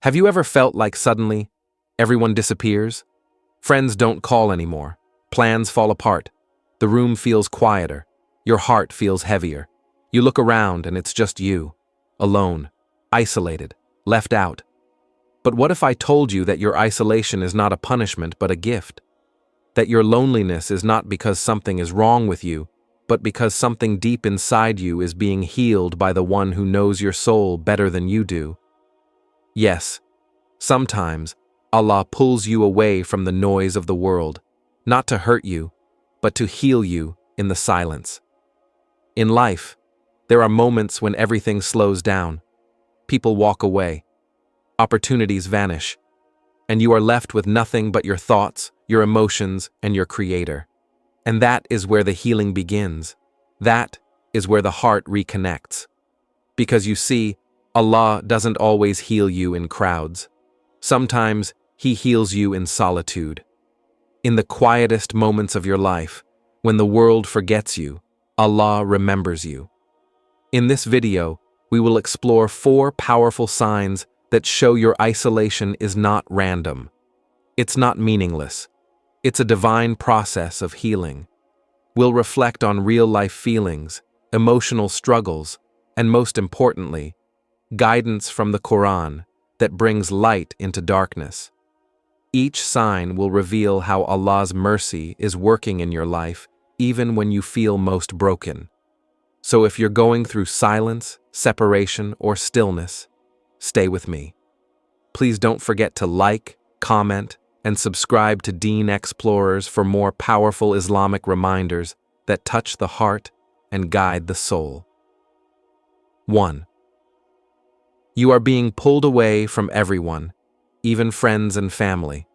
Have you ever felt like suddenly everyone disappears? Friends don't call anymore. Plans fall apart. The room feels quieter. Your heart feels heavier. You look around and it's just you, alone, isolated, left out. But what if I told you that your isolation is not a punishment but a gift? That your loneliness is not because something is wrong with you, but because something deep inside you is being healed by the one who knows your soul better than you do? Yes, sometimes Allah pulls you away from the noise of the world, not to hurt you, but to heal you in the silence. In life, there are moments when everything slows down. People walk away. Opportunities vanish. And you are left with nothing but your thoughts, your emotions, and your Creator. And that is where the healing begins. That is where the heart reconnects. Because you see, Allah doesn't always heal you in crowds. Sometimes He heals you in solitude. In the quietest moments of your life, when the world forgets you, Allah remembers you. In this video, we will explore 4 powerful signs that show your isolation is not random. It's not meaningless. It's a divine process of healing. We'll reflect on real-life feelings, emotional struggles, and most importantly, guidance from the Quran that brings light into darkness. Each sign will reveal how Allah's mercy is working in your life even when you feel most broken. So if you're going through silence, separation, or stillness, stay with me. Please don't forget to like, comment, and subscribe to Deen Xplorers for more powerful Islamic reminders that touch the heart and guide the soul. 1. You are being pulled away from everyone, even friends and family.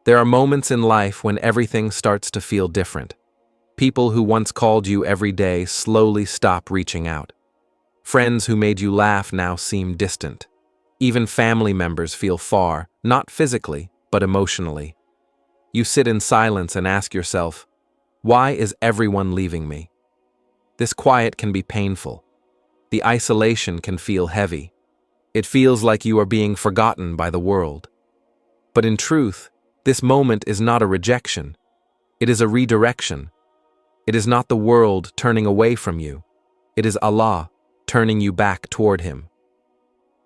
There are moments in life when everything starts to feel different. People who once called you every day slowly stop reaching out. Friends who made you laugh now seem distant. Even family members feel far, not physically, but emotionally. You sit in silence and ask yourself, why is everyone leaving me? This quiet can be painful. The isolation can feel heavy. It feels like you are being forgotten by the world. But in truth, this moment is not a rejection. It is a redirection. It is not the world turning away from you. It is Allah turning you back toward Him.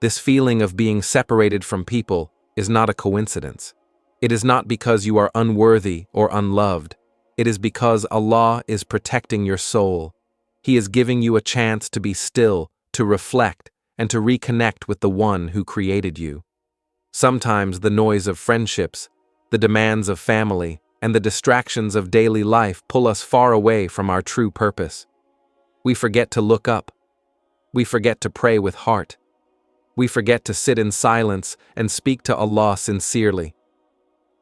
This feeling of being separated from people is not a coincidence. It is not because you are unworthy or unloved. It is because Allah is protecting your soul. He is giving you a chance to be still, to reflect, and to reconnect with the one who created you. Sometimes the noise of friendships, the demands of family, and the distractions of daily life pull us far away from our true purpose. We forget to look up. We forget to pray with heart. We forget to sit in silence and speak to Allah sincerely.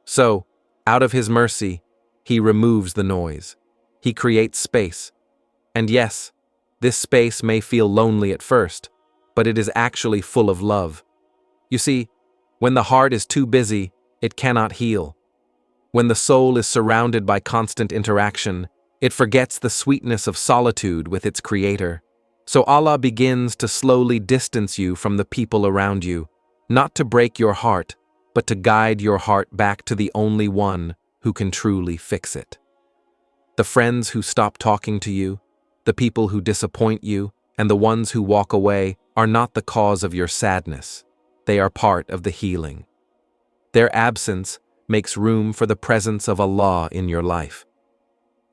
So, out of His mercy, He removes the noise. He creates space. And yes, this space may feel lonely at first, but it is actually full of love. You see, when the heart is too busy, it cannot heal. When the soul is surrounded by constant interaction, it forgets the sweetness of solitude with its Creator. So Allah begins to slowly distance you from the people around you, not to break your heart, but to guide your heart back to the only one who can truly fix it. The friends who stop talking to you, the people who disappoint you, and the ones who walk away are not the cause of your sadness. They are part of the healing. Their absence makes room for the presence of Allah in your life.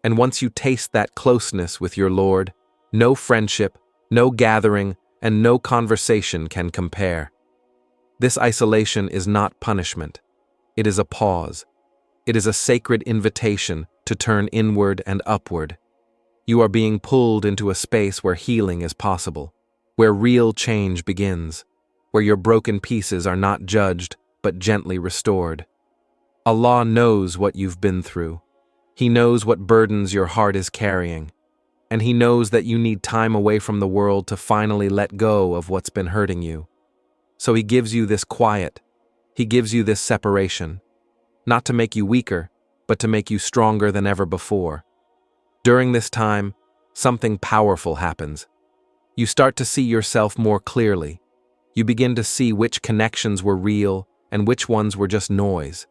And once you taste that closeness with your Lord, no friendship, no gathering, and no conversation can compare. This isolation is not punishment. It is a pause. It is a sacred invitation to turn inward and upward. You are being pulled into a space where healing is possible, where real change begins, where your broken pieces are not judged but gently restored. Allah knows what you've been through. He knows what burdens your heart is carrying, and He knows that you need time away from the world to finally let go of what's been hurting you. So He gives you this quiet. He gives you this separation, not to make you weaker, but to make you stronger than ever before. During this time, something powerful happens. You start to see yourself more clearly. You begin to see which connections were real and which ones were just noise.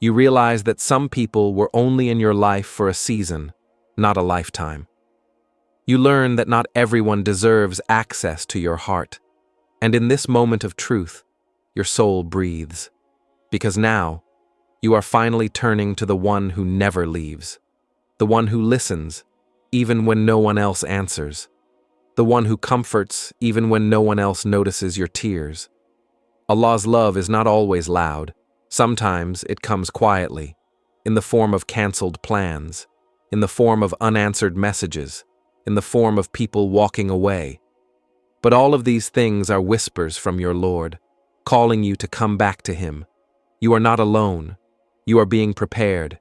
You realize that some people were only in your life for a season, not a lifetime. You learn that not everyone deserves access to your heart. And in this moment of truth, your soul breathes. Because now, you are finally turning to the one who never leaves. The one who listens, even when no one else answers. The one who comforts, even when no one else notices your tears. Allah's love is not always loud. Sometimes it comes quietly, in the form of cancelled plans, in the form of unanswered messages, in the form of people walking away. But all of these things are whispers from your Lord, calling you to come back to Him. You are not alone. You are being prepared.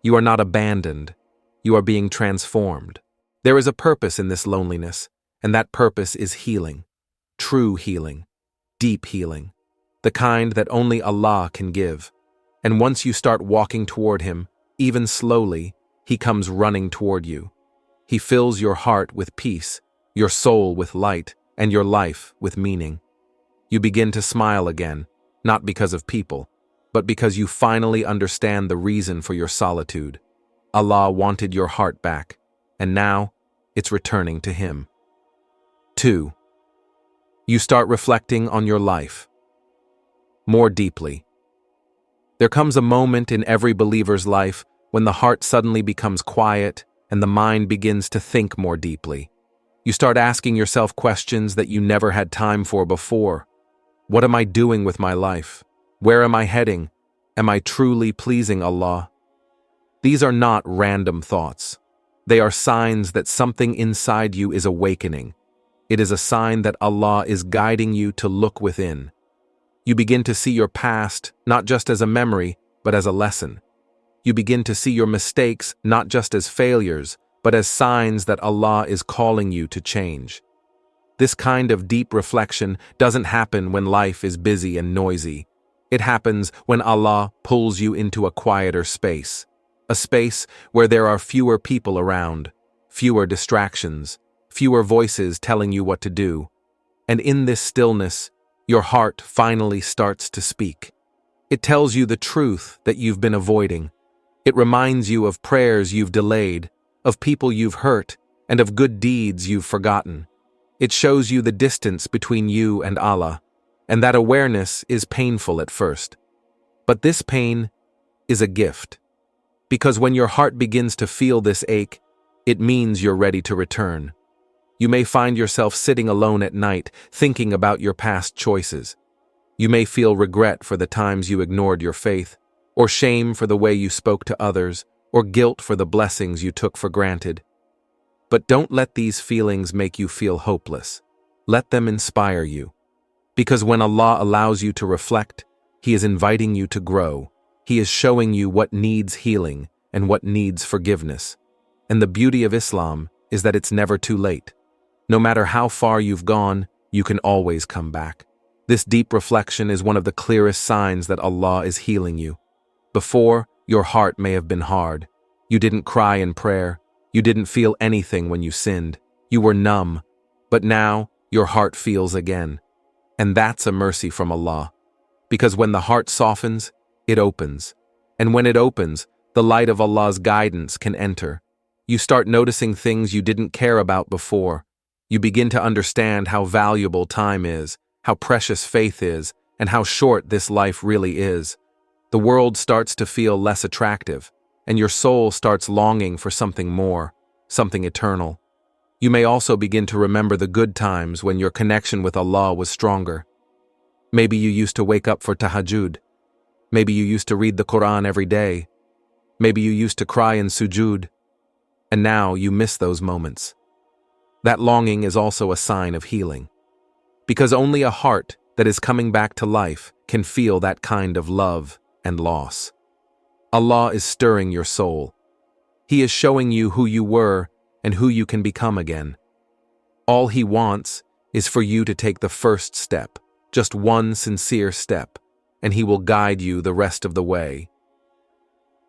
You are not abandoned. You are being transformed. There is a purpose in this loneliness, and that purpose is healing. True healing. Deep healing. The kind that only Allah can give. And once you start walking toward Him, even slowly, He comes running toward you. He fills your heart with peace, your soul with light, and your life with meaning. You begin to smile again, not because of people, but because you finally understand the reason for your solitude. Allah wanted your heart back, and now it's returning to Him. 2. You start reflecting on your life more deeply. There comes a moment in every believer's life when the heart suddenly becomes quiet and the mind begins to think more deeply. You start asking yourself questions that you never had time for before. What am I doing with my life? Where am I heading? Am I truly pleasing Allah? These are not random thoughts. They are signs that something inside you is awakening. It is a sign that Allah is guiding you to look within. You begin to see your past not just as a memory, but as a lesson. You begin to see your mistakes not just as failures, but as signs that Allah is calling you to change. This kind of deep reflection doesn't happen when life is busy and noisy. It happens when Allah pulls you into a quieter space. A space where there are fewer people around, fewer distractions, fewer voices telling you what to do. And in this stillness, your heart finally starts to speak. It tells you the truth that you've been avoiding. It reminds you of prayers you've delayed, of people you've hurt, and of good deeds you've forgotten. It shows you the distance between you and Allah, and that awareness is painful at first. But this pain is a gift. Because when your heart begins to feel this ache, it means you're ready to return. You may find yourself sitting alone at night, thinking about your past choices. You may feel regret for the times you ignored your faith, or shame for the way you spoke to others, or guilt for the blessings you took for granted. But don't let these feelings make you feel hopeless. Let them inspire you. Because when Allah allows you to reflect, He is inviting you to grow. He is showing you what needs healing and what needs forgiveness. And the beauty of Islam is that it's never too late. No matter how far you've gone, you can always come back. This deep reflection is one of the clearest signs that Allah is healing you. Before, your heart may have been hard. You didn't cry in prayer. You didn't feel anything when you sinned. You were numb. But now, your heart feels again. And that's a mercy from Allah. Because when the heart softens, it opens. And when it opens, the light of Allah's guidance can enter. You start noticing things you didn't care about before. You begin to understand how valuable time is, how precious faith is, and how short this life really is. The world starts to feel less attractive, and your soul starts longing for something more, something eternal. You may also begin to remember the good times when your connection with Allah was stronger. Maybe you used to wake up for tahajjud. Maybe you used to read the Quran every day. Maybe you used to cry in sujood. And now you miss those moments. That longing is also a sign of healing. Because only a heart that is coming back to life can feel that kind of love and loss. Allah is stirring your soul. He is showing you who you were and who you can become again. All He wants is for you to take the first step, just one sincere step, and He will guide you the rest of the way.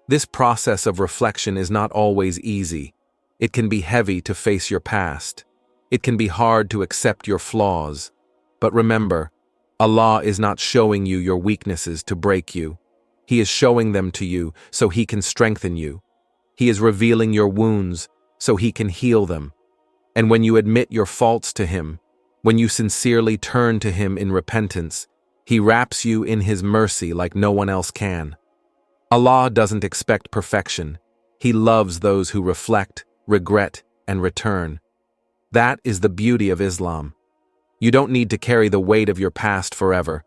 This process of reflection is not always easy. It can be heavy to face your past. It can be hard to accept your flaws. But remember, Allah is not showing you your weaknesses to break you. He is showing them to you so He can strengthen you. He is revealing your wounds so He can heal them. And when you admit your faults to Him, when you sincerely turn to Him in repentance, He wraps you in His mercy like no one else can. Allah doesn't expect perfection. He loves those who reflect, regret, and return. That is the beauty of Islam. You don't need to carry the weight of your past forever.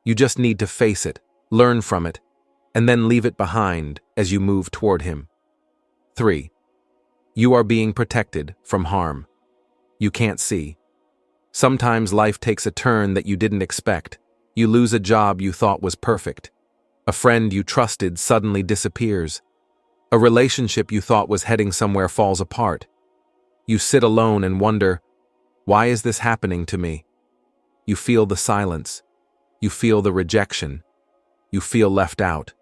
You just need to face it, learn from it, and then leave it behind as you move toward Him. 3. You are being protected from harm. You can't see. Sometimes life takes a turn that you didn't expect. You lose a job you thought was perfect. A friend you trusted suddenly disappears. A relationship you thought was heading somewhere falls apart. You sit alone and wonder, why is this happening to me? You feel the silence. You feel the rejection. You feel left out.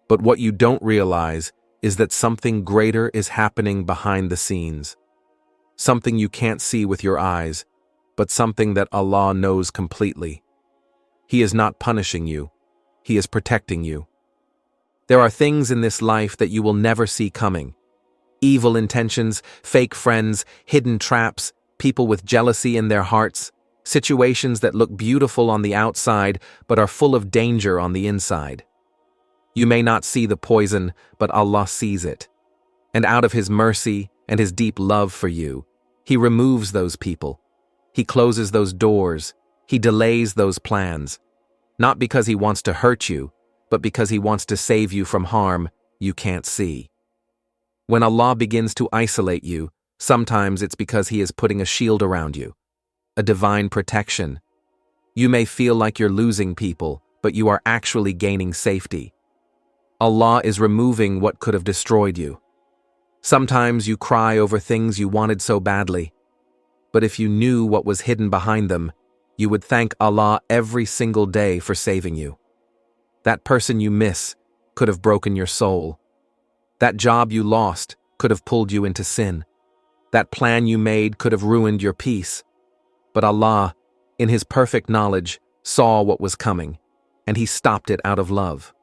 But what you don't realize is that something greater is happening behind the scenes. Something you can't see with your eyes, but something that Allah knows completely. He is not punishing you. He is protecting you. There are things in this life that you will never see coming. Evil intentions, fake friends, hidden traps, people with jealousy in their hearts, situations that look beautiful on the outside but are full of danger on the inside. You may not see the poison, but Allah sees it. And out of His mercy and His deep love for you, He removes those people. He closes those doors. He delays those plans. Not because He wants to hurt you, but because He wants to save you from harm you can't see. When Allah begins to isolate you, sometimes it's because He is putting a shield around you, a divine protection. You may feel like you're losing people, but you are actually gaining safety. Allah is removing what could have destroyed you. Sometimes you cry over things you wanted so badly, but if you knew what was hidden behind them, you would thank Allah every single day for saving you. That person you miss could have broken your soul. That job you lost could have pulled you into sin. That plan you made could have ruined your peace. But Allah, in His perfect knowledge, saw what was coming, and He stopped it out of love.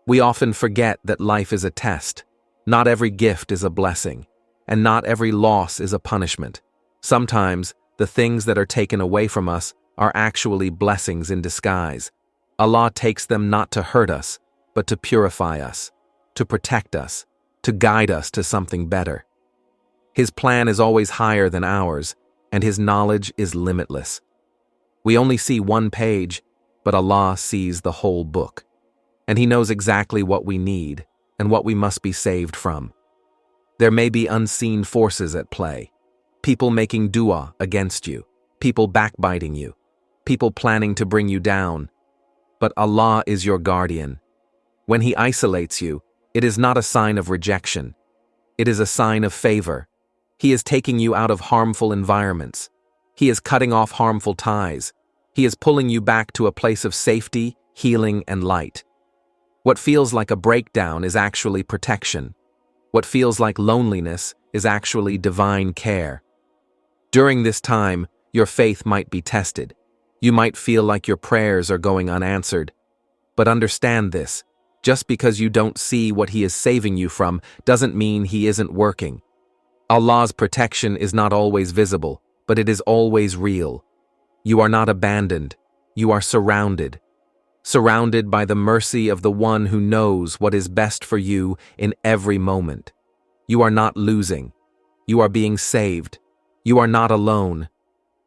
We often forget that life is a test. Not every gift is a blessing, and not every loss is a punishment. Sometimes, the things that are taken away from us are actually blessings in disguise. Allah takes them not to hurt us, but to purify us, to protect us, to guide us to something better. His plan is always higher than ours, and His knowledge is limitless. We only see one page, but Allah sees the whole book, and He knows exactly what we need and what we must be saved from. There may be unseen forces at play, people making dua against you, people backbiting you, people planning to bring you down. But Allah is your guardian. When He isolates you, it is not a sign of rejection. It is a sign of favor. He is taking you out of harmful environments. He is cutting off harmful ties. He is pulling you back to a place of safety, healing, and light. What feels like a breakdown is actually protection. What feels like loneliness is actually divine care. During this time, your faith might be tested. You might feel like your prayers are going unanswered. But understand this, just because you don't see what He is saving you from doesn't mean He isn't working. Allah's protection is not always visible, but it is always real. You are not abandoned. You are surrounded. Surrounded by the mercy of the One who knows what is best for you in every moment. You are not losing. You are being saved. You are not alone.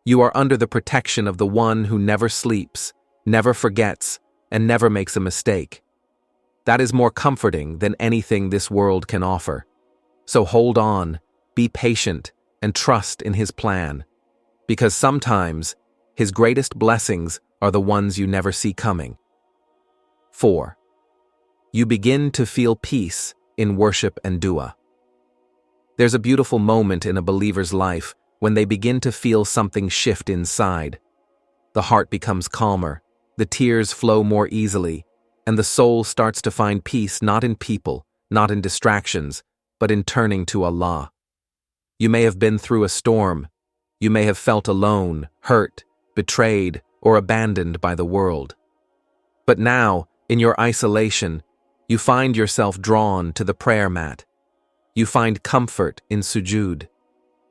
You are under the protection of the One who never sleeps, never forgets, and never makes a mistake. That is more comforting than anything this world can offer. So hold on, be patient, and trust in His plan. Because sometimes, His greatest blessings are the ones you never see coming. 4. You begin to feel peace in worship and dua. There's a beautiful moment in a believer's life when they begin to feel something shift inside. The heart becomes calmer, the tears flow more easily, and the soul starts to find peace not in people, not in distractions, but in turning to Allah. You may have been through a storm. You may have felt alone, hurt, betrayed, or abandoned by the world. But now, in your isolation, you find yourself drawn to the prayer mat. You find comfort in sujud.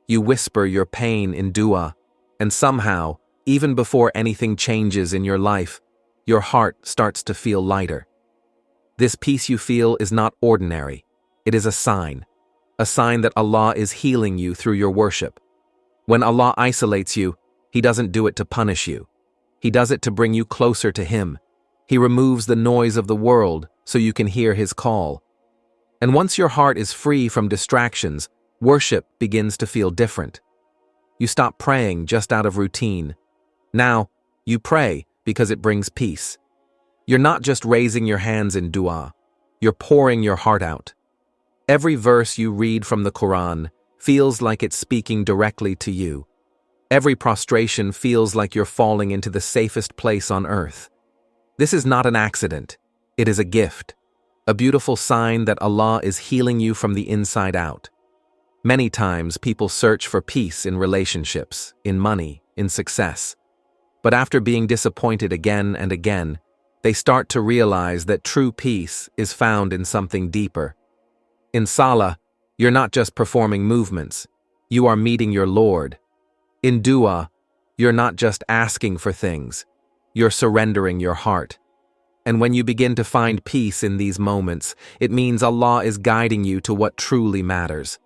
You whisper your pain in dua, and somehow, even before anything changes in your life, your heart starts to feel lighter. This peace you feel is not ordinary. It is a sign that Allah is healing you through your worship. When Allah isolates you, He doesn't do it to punish you. He does it to bring you closer to Him. He removes the noise of the world so you can hear His call. And once your heart is free from distractions, worship begins to feel different. You stop praying just out of routine. Now, you pray because it brings peace. You're not just raising your hands in dua, you're pouring your heart out. Every verse you read from the Quran feels like it's speaking directly to you. Every prostration feels like you're falling into the safest place on earth. This is not an accident. It is a gift, a beautiful sign that Allah is healing you from the inside out. Many times people search for peace in relationships, in money, in success. But after being disappointed again and again, they start to realize that true peace is found in something deeper. In Salah, you're not just performing movements, you are meeting your Lord. In dua, you're not just asking for things, you're surrendering your heart. And when you begin to find peace in these moments, it means Allah is guiding you to what truly matters.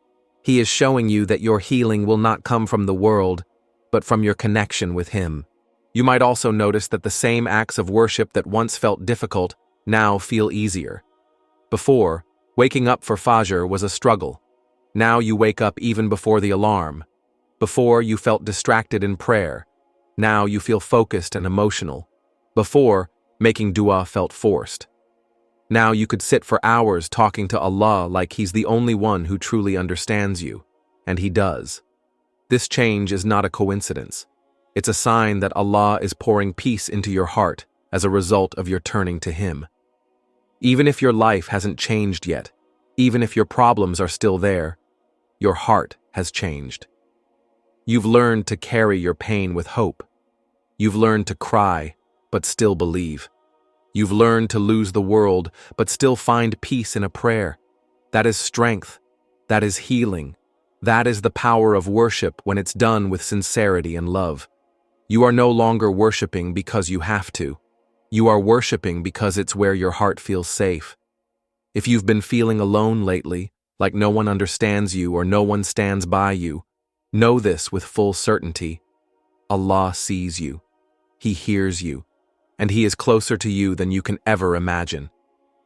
He is showing you that your healing will not come from the world, but from your connection with Him. You might also notice that the same acts of worship that once felt difficult now feel easier. Before, waking up for Fajr was a struggle. Now you wake up even before the alarm. Before, you felt distracted in prayer. Now you feel focused and emotional. Before, making dua felt forced. Now you could sit for hours talking to Allah like He's the only one who truly understands you, and He does. This change is not a coincidence. It's a sign that Allah is pouring peace into your heart as a result of your turning to Him. Even if your life hasn't changed yet, even if your problems are still there, your heart has changed. You've learned to carry your pain with hope. You've learned to cry, but still believe. You've learned to lose the world, but still find peace in a prayer. That is strength. That is healing. That is the power of worship when it's done with sincerity and love. You are no longer worshiping because you have to. You are worshiping because it's where your heart feels safe. If you've been feeling alone lately, like no one understands you or no one stands by you, know this with full certainty. Allah sees you. He hears you. And He is closer to you than you can ever imagine.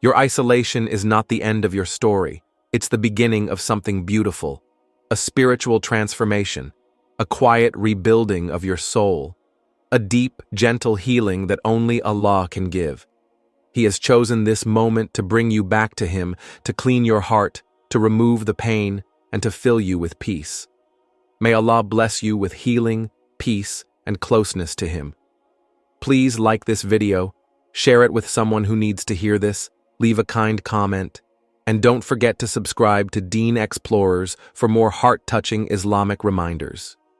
Your isolation is not the end of your story. It's the beginning of something beautiful, a spiritual transformation, a quiet rebuilding of your soul, a deep, gentle healing that only Allah can give. He has chosen this moment to bring you back to Him, to clean your heart, to remove the pain, and to fill you with peace. May Allah bless you with healing, peace, and closeness to Him. Please like this video, share it with someone who needs to hear this, leave a kind comment, and don't forget to subscribe to Deen Xplorers for more heart-touching Islamic reminders.